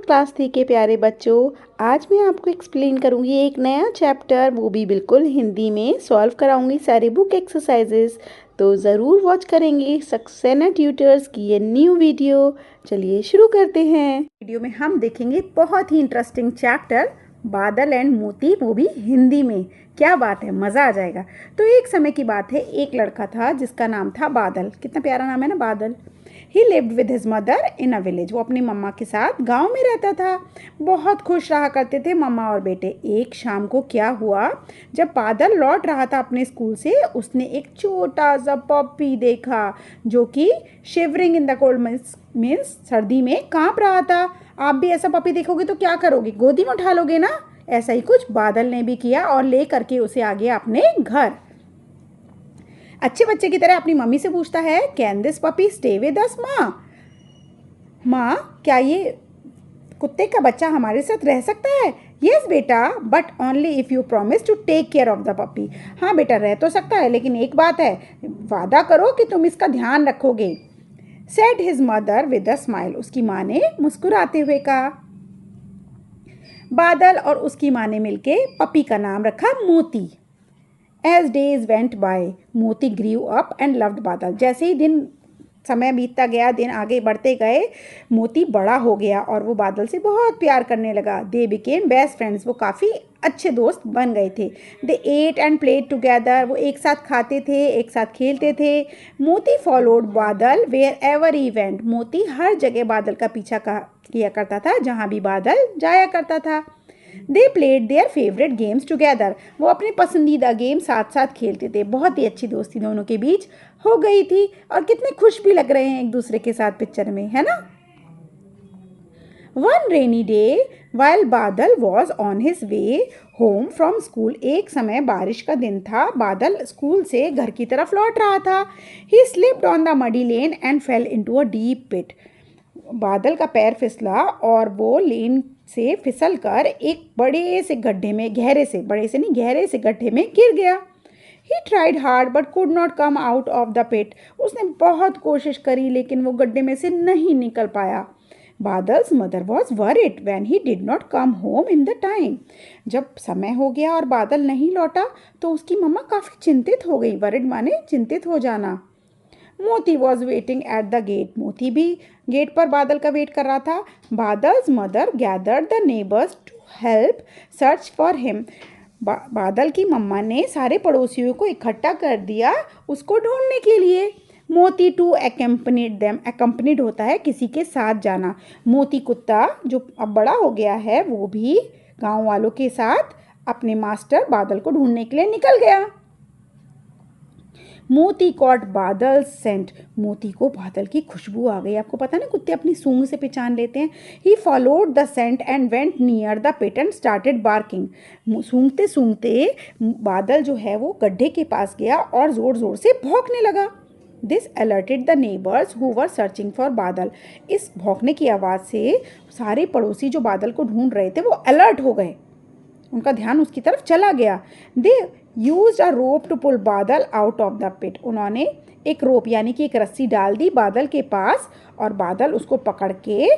Class 3 के प्यारे बच्चों। आज मैं आपको एक्सप्लेन करूंगी एक नया चैप्टर, वो भी बिल्कुल हिंदी में सॉल्व कराऊंगी सारे बुक एक्सरसाइजेस। तो ज़रूर वॉच करेंगे सक्सेना ट्यूटर्स की ये न्यू वीडियो। चलिए शुरू करते हैं। वीडियो में हम देखेंगे बहुत ही इंटरेस्टिंग चैप्टर बादल एंड मोती, वो भी हिंदी में। क्या बात है, मज़ा आ जाएगा। तो एक समय की बात है, एक लड़का था जिसका नाम था बादल। कितना प्यारा नाम है ना, बादल। ही lived with his mother in a village. वो अपनी मम्मा के साथ गांव में रहता था। बहुत खुश रहा करते थे मम्मा और बेटे। एक शाम को क्या हुआ, जब बादल लौट रहा था अपने स्कूल से, उसने एक छोटा सा पपी देखा जो कि shivering in the cold means सर्दी में कांप रहा था। आप भी ऐसा पपी देखोगे तो क्या करोगे, गोदी में उठा लोगे ना। ऐसा ही कुछ बादल ने भी किया और ले करके उसे आ गया अपने घर। अच्छे बच्चे की तरह अपनी मम्मी से पूछता है, can this puppy stay with us माँ। माँ, क्या ये कुत्ते का बच्चा हमारे साथ रह सकता है? यस बेटा, but only if you promise to take care of the puppy. हाँ बेटा, रह तो सकता है, लेकिन एक बात है, वादा करो कि तुम इसका ध्यान रखोगे। Said his mother with a smile. उसकी माँ ने मुस्कुराते हुए कहा। बादल और उसकी माँ ने मिलके पपी का नाम रखा मोती। As days went by, मोती grew up and loved बादल। जैसे ही समय बीतता गया, दिन आगे बढ़ते गए, मोती बड़ा हो गया और वो बादल से बहुत प्यार करने लगा। They became best friends. वो काफ़ी अच्छे दोस्त बन गए थे। दे एट एंड प्लेड टुगेदर। वो एक साथ खाते थे, एक साथ खेलते थे। मोती फॉलोड बादल वेयर एवर ही वेंट। मोती हर जगह बादल का पीछा किया करता था, जहाँ भी बादल जाया करता था। They played their favourite games together. वो अपने पसंदीदा गेम साथ साथ खेलते थे। बहुत ही अच्छी दोस्ती दोनों के बीच हो गई थी और कितने खुश भी लग रहे हैं एक दूसरे के साथ पिक्चर में, है ना। वन रेनी डे वाइल बादल was on his way home from school. एक समय बारिश का दिन था, बादल स्कूल से घर की तरफ लौट रहा था। He slipped on the muddy lane and fell into a deep pit. Badal का पैर फिसला और वो लेन से फिसल कर एक बड़े से गड्ढे में, गहरे से, बड़े से नहीं गहरे से गड्ढे में गिर गया। He tried hard but could not come out of the pit. उसने बहुत कोशिश करी लेकिन वो गड्ढे में से नहीं निकल पाया। Badal's mother was worried when he did not come home in the time. जब समय हो गया और बादल नहीं लौटा तो उसकी मम्मा काफ़ी चिंतित हो गई। वरिड माने चिंतित हो जाना। Moti was waiting at the gate. Moti भी गेट पर बादल का वेट कर रहा था। Badal's mother gathered the neighbours to help search for him. Badal की मम्मा ने सारे पड़ोसियों को इकट्ठा कर दिया उसको ढूंढने के लिए। मोती टू एकम्पनीड देम। एकम्पनीड होता है किसी के साथ जाना। मोती कुत्ता जो अब बड़ा हो गया है, वो भी गांव वालों के साथ अपने मास्टर बादल को ढूंढने के लिए निकल गया। मोती कॉट बादल सेंट। मोती को बादल की खुशबू आ गई। आपको पता है ना, कुत्ते अपनी सूंघ से पहचान लेते हैं। He followed the scent and went near the pit and started barking. सूंघते सूंघते बादल जो है वो गड्ढे के पास गया और ज़ोर ज़ोर से भौंकने लगा। This alerted the neighbours who were searching for बादल। इस भौंकने की आवाज़ से सारे पड़ोसी जो बादल को ढूंढ रहे थे वो अलर्ट हो गए। उनका ध्यान उसकी तरफ चला गया। दे use a rope to pull बादल आउट ऑफ द पिट। उन्होंने एक रोप यानी कि एक रस्सी डाल दी बादल के पास और बादल उसको पकड़ के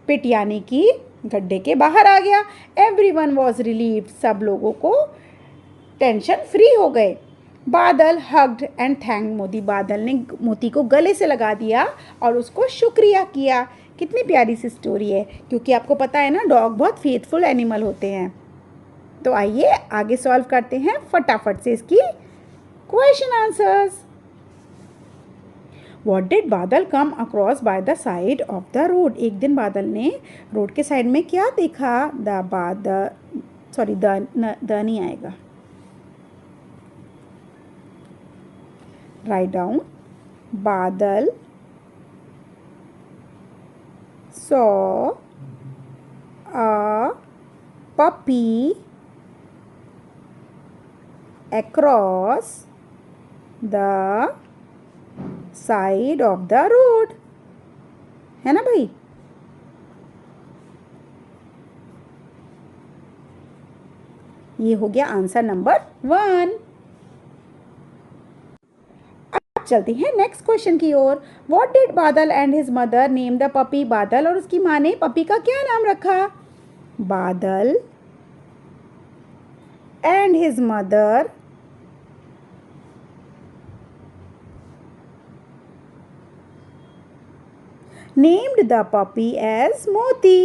पिट यानी कि गड्ढे के बाहर आ गया। Everyone was relieved. सब लोगों को टेंशन फ्री हो गए। बादल हग्ड एंड थैंक मोती। बादल ने मोती को गले से लगा दिया और उसको शुक्रिया किया। कितनी प्यारी सी स्टोरी है, क्योंकि आपको पता है ना, डॉग बहुत फेथफुल एनिमल होते हैं। तो आइए आगे सॉल्व करते हैं फटाफट से इसकी क्वेश्चन आंसर्स। व्हाट डिड बादल come across by the side of the road. एक दिन बादल ने रोड के साइड में क्या देखा। द नहीं आएगा, राइट डाउन। बादल saw a puppy across the side of the road। है ना भाई। ये हो गया आंसर नंबर 1। अब चलते हैं नेक्स्ट क्वेश्चन की ओर। व्हाट डिड बादल and his mother name the puppy? बादल और उसकी माँ ने पपी का क्या नाम रखा? बादल and his mother named the puppy as Moti.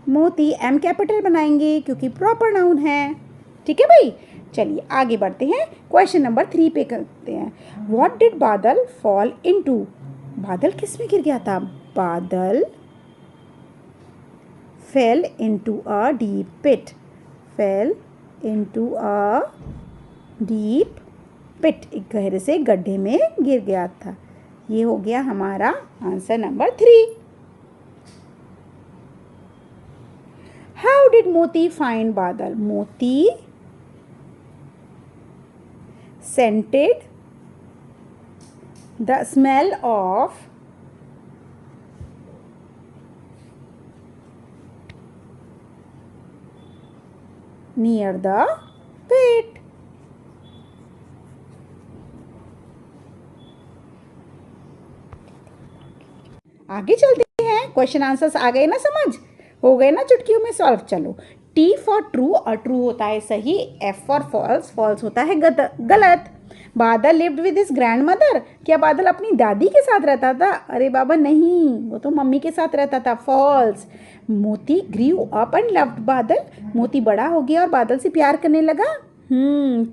मोती एम कैपिटल बनाएंगे क्योंकि प्रॉपर नाउन है। ठीक है भाई, चलिए आगे बढ़ते हैं। क्वेश्चन नंबर 3 पे करते हैं। What did Badal fall into? Badal किस में गिर गया था? Badal fell into a deep pit. Fell into a deep pit, एक गहरे से गड्ढे में गिर गया था। ये हो गया हमारा आंसर नंबर 3। हाउ डिड मोती फाइंड बादल? मोती scented the smell of near the pit. आगे चलते हैं। क्वेश्चन आंसर्स आ गए ना समझ? हो गए ना चुटकियों में सॉल्व? चलो, टी फॉर ट्रू, और ट्रू होता है सही। एफ फॉर फॉल्स, फॉल्स होता है गलत। बादल lived with his grand mother. क्या बादल अपनी दादी के साथ रहता था? अरे बाबा नहीं, वो तो मम्मी के साथ रहता था। फॉल्स। मोती ग्रीव अप एंड लव्ड बादल। मोती बड़ा हो गया और बादल से प्यार करने लगा।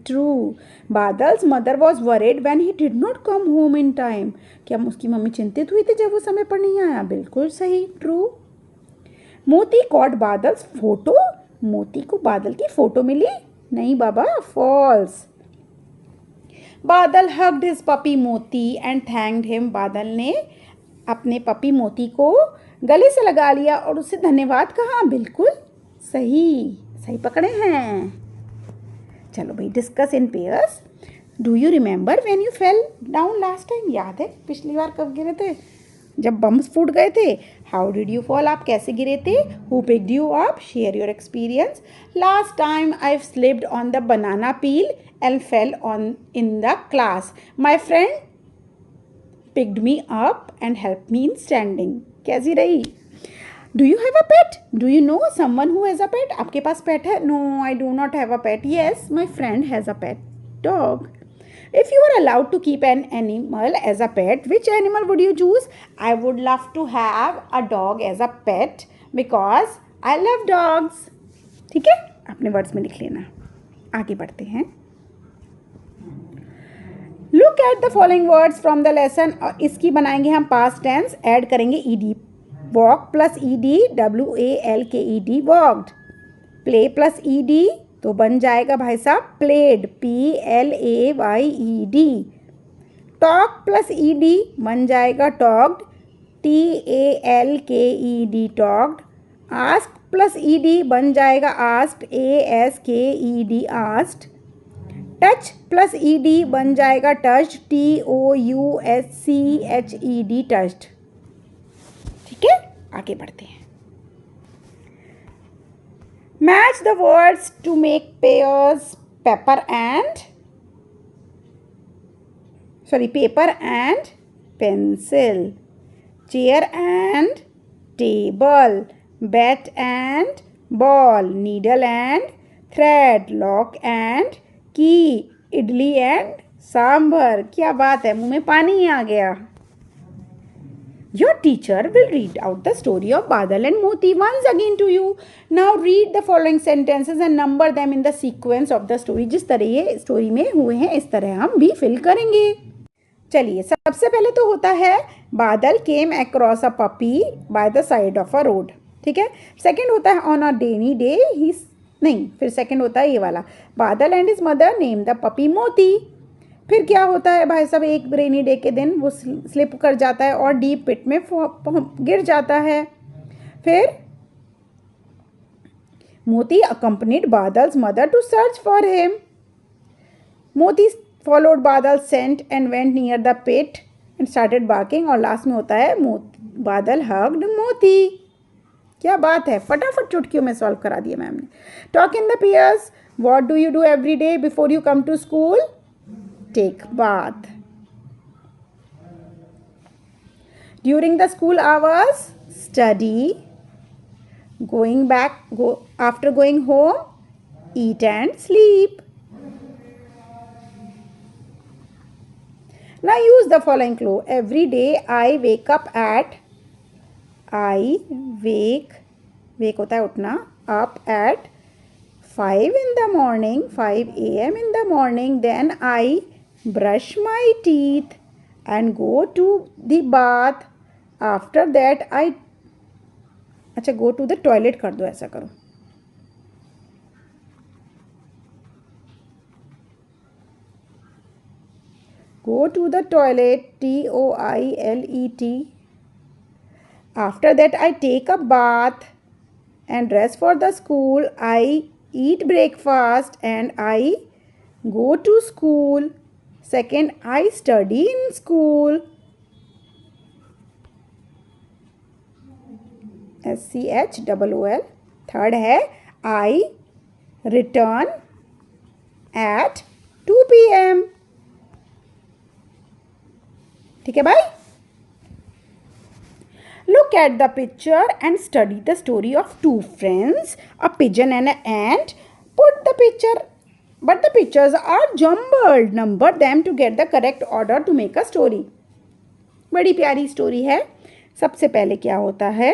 True. Badal's mother was worried when he did not come home in time. क्या उसकी मम्मी चिंतित हुई थी जब वो समय पर नहीं आया? बिल्कुल सही, ट्रू। मोती कॉट बादल्स फोटो। मोती को बादल की फोटो मिली? नहीं बाबा, फॉल्स। बादल हग्ड हिज पपी मोती एंड थैंक्ड हिम। बादल ने अपने पपी मोती को गले से लगा लिया और उससे धन्यवाद कहा। बिल्कुल सही, सही पकड़े हैं। चलो भाई, discuss in pairs. Do you remember when you fell down last time? याद है पिछली बार कब गिरे थे? जब बम्स फूट गए थे। How did you fall? आप कैसे गिरे थे? Who picked you up? Share your experience. Last time I slipped on the banana peel and fell on in the class. My friend picked me up and helped me in standing. कैसी रही? Do you have a pet? Do you know someone who has a pet? आपके पास पेट है? No, I do not have a pet. Yes, my friend has a pet dog. If you were allowed to keep an animal as a pet, which animal would you choose? I would love to have a dog as a pet because I love dogs. ठीक है, अपने words में लिख लेना। आगे बढ़ते हैं। Look at the following words from the lesson. और इसकी बनाएंगे हम पास्ट टेंस, ऐड करेंगे ED. Walk plus ED, WALKED, walked. Play plus ED तो बन जाएगा भाई साहब played, PLAYED। Talk plus ED बन जाएगा talked, TALKED, talked. Ask plus ED बन जाएगा asked, ASKED, asked. Touch plus ED बन जाएगा टच्ड, TOUCHED, टच्ड। ठीक है, आगे बढ़ते हैं। Match the words to make pairs. Paper and pencil. Chair and table. Bat and ball. Needle and thread. Lock and key. Idli and sambar. क्या बात है, मुंह में पानी ही आ गया। Your teacher will read out the story of Badal and Moti once again to you. Now read the following sentences and number them in the sequence of the story. जिस तरह ये स्टोरी में हुए हैं इस तरह हम भी फिल करेंगे। चलिए, सबसे पहले तो होता है बादल came across a puppy by the side of a road। ठीक है। सेकेंड होता है on a rainy day he नहीं, फिर सेकंड होता है ये वाला, बादल and his mother name the puppy मोती। फिर क्या होता है भाई साहब, एक रेनी डे के दिन वो स्लिप कर जाता है और डीप पिट में गिर जाता है। फिर Moti accompanied Badal's mother to search for him. Moti followed Badal scent and went near the pit and started barking. और लास्ट में होता है बादल हग्ड मोती। क्या बात है, फटाफट चुटकियों में सॉल्व करा दिया मैम ने. Talk in the pairs. What do you do every day before you come to school? Take bath. During the school hours, study. After going home, eat and sleep. Now use the following clue. Every day I wake up at. I wake होता है उठना, up at 5 in the morning, 5 a.m. in the morning. Then I brush my teeth and go to the bath. After that I अच्छा go to the toilet कर दो, ऐसा करो. Go to the toilet, T-O-I-L-E-T. After that I take a bath and dress for the school. I eat breakfast and I go to school. Second, I study in school. SCHOOL. Third है I return at 2 p.m. ठीक है भाई. Look at the picture and study the story of two friends, a pigeon and an ant. But the pictures are jumbled. Number them to get the correct order to make a story. बड़ी प्यारी story है. सबसे पहले क्या होता है,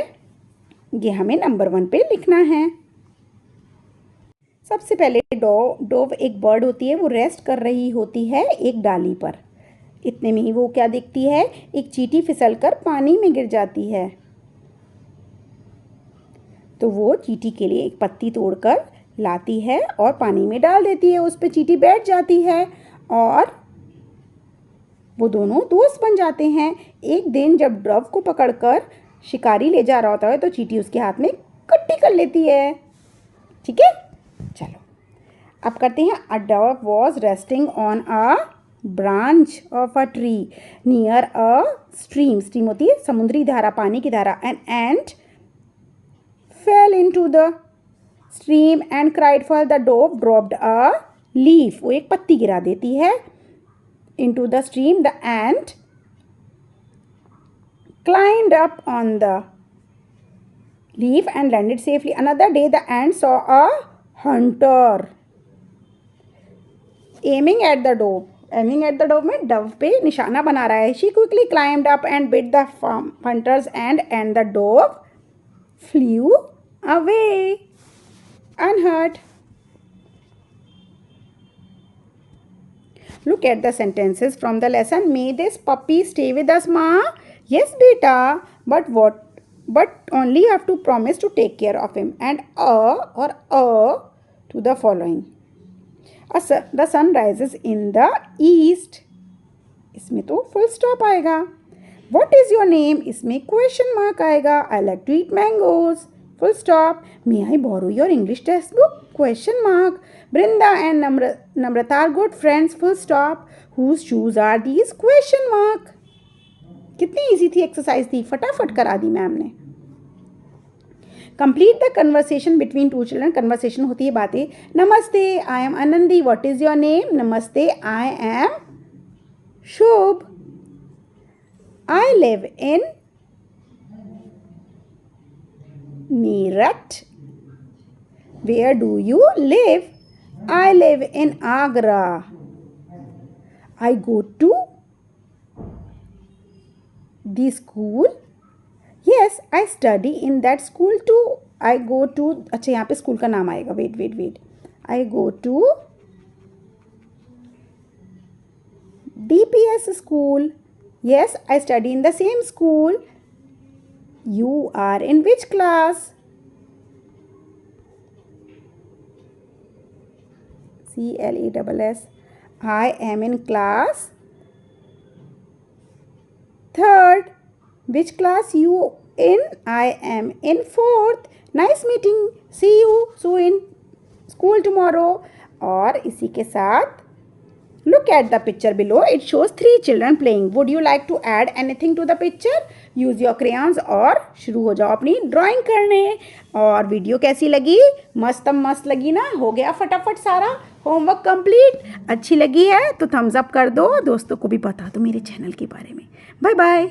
ये हमें नंबर 1 पे लिखना है. सबसे पहले डोव एक बर्ड होती है, वो रेस्ट कर रही होती है एक डाली पर. इतने में ही वो क्या देखती है, एक चींटी फिसलकर पानी में गिर जाती है. तो वो चींटी के लिए एक पत्ती तोड़कर लाती है और पानी में डाल देती है. उस पर चींटी बैठ जाती है और वो दोनों दोस्त बन जाते हैं. एक दिन जब डव को पकड़कर शिकारी ले जा रहा होता है तो चींटी उसके हाथ में कट्टी कर लेती है. ठीक है, चलो अब करते हैं. A dove was resting on a branch of a tree near a stream. Stream होती है समुद्री धारा, पानी की धारा. An ant fell into the stream and cried for the dove dropped a leaf. वो एक पत्ती गिरा देती है into the stream. The ant climbed up on the leaf and landed safely. Another day the ant saw a hunter aiming at the dove. Aiming at the Dove में Dove पे निशाना बना रहा है. She quickly climbed up and bit the hunters and the Dove flu away unhurt. Look at the sentences from the lesson. May this puppy stay with us, Ma? Yes, beta. But only you have to promise to take care of him. And to the following. The sun rises in the east. इसमें तो full stop आएगा. What is your name? इसमें question mark आएगा. I like to eat mangoes. Full stop. May I borrow your English textbook? Question mark. Brinda and Namrata are good friends. Full stop. Whose shoes are these? Question mark. कितनी easy थी exercise थी, फटाफट करा दी ma'am ने. Complete the conversation between two children. Conversation होती है बातें. नमस्ते, I am Anandi. What is your name? नमस्ते, I am Shubh. I live in Meerut. Where do you live? I live in Agra. I go to the school. Yes, I study in that school too. I go to, अच्छा यहाँ पे school का नाम आएगा. Wait. I go to DPS school. Yes, I study in the same school. You are in which class? CLASS. I am in class 3rd. Which class you in? I am in 4th. Nice meeting. See you soon in school tomorrow. और इसी के साथ Look at the picture below. It shows 3 children playing. Would you like to add anything to the picture? Use your crayons और शुरू हो जाओ अपनी drawing करने। और वीडियो कैसी लगी? मस्त लगी ना? हो गया फटाफट सारा होमवर्क कंप्लीट। अच्छी लगी है तो थम्स अप कर दो, दोस्तों को भी बता दो मेरे चैनल के बारे में। Bye bye.